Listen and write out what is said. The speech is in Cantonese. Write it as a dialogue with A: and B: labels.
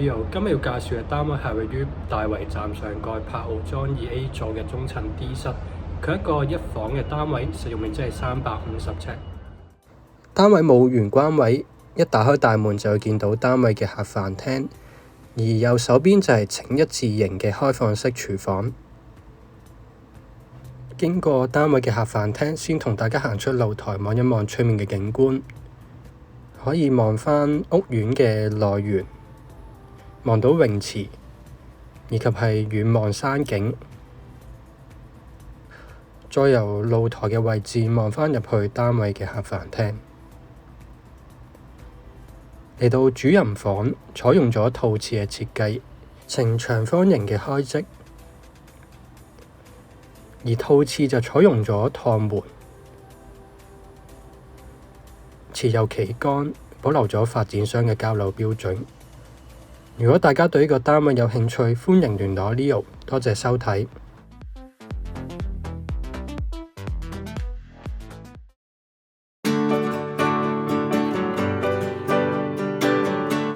A: Leo，今日要介紹嘅單位係位於大圍站上蓋柏傲莊 2A 座嘅中層 D 室，佢一個一房嘅單位，實用面積係350尺。單位冇玄關位，一打開大門就會見到單位嘅客飯廳，而右手邊就係呈一字形嘅開放式廚房。經過單位嘅客飯廳，先同大家行出露台望一望出面嘅景觀，可以望返屋苑嘅內園，望到泳池，以及係遠望山景。再由露台嘅位置望返入去單位嘅客飯廳。嚟到主人房，採用咗套廁嘅設計，呈長方形嘅開積，而套廁就採用咗趟門，廁有旗杆，保留咗發展商嘅交樓標準。如果大家對呢個單位有興趣，歡迎聯絡Leo，多謝收睇。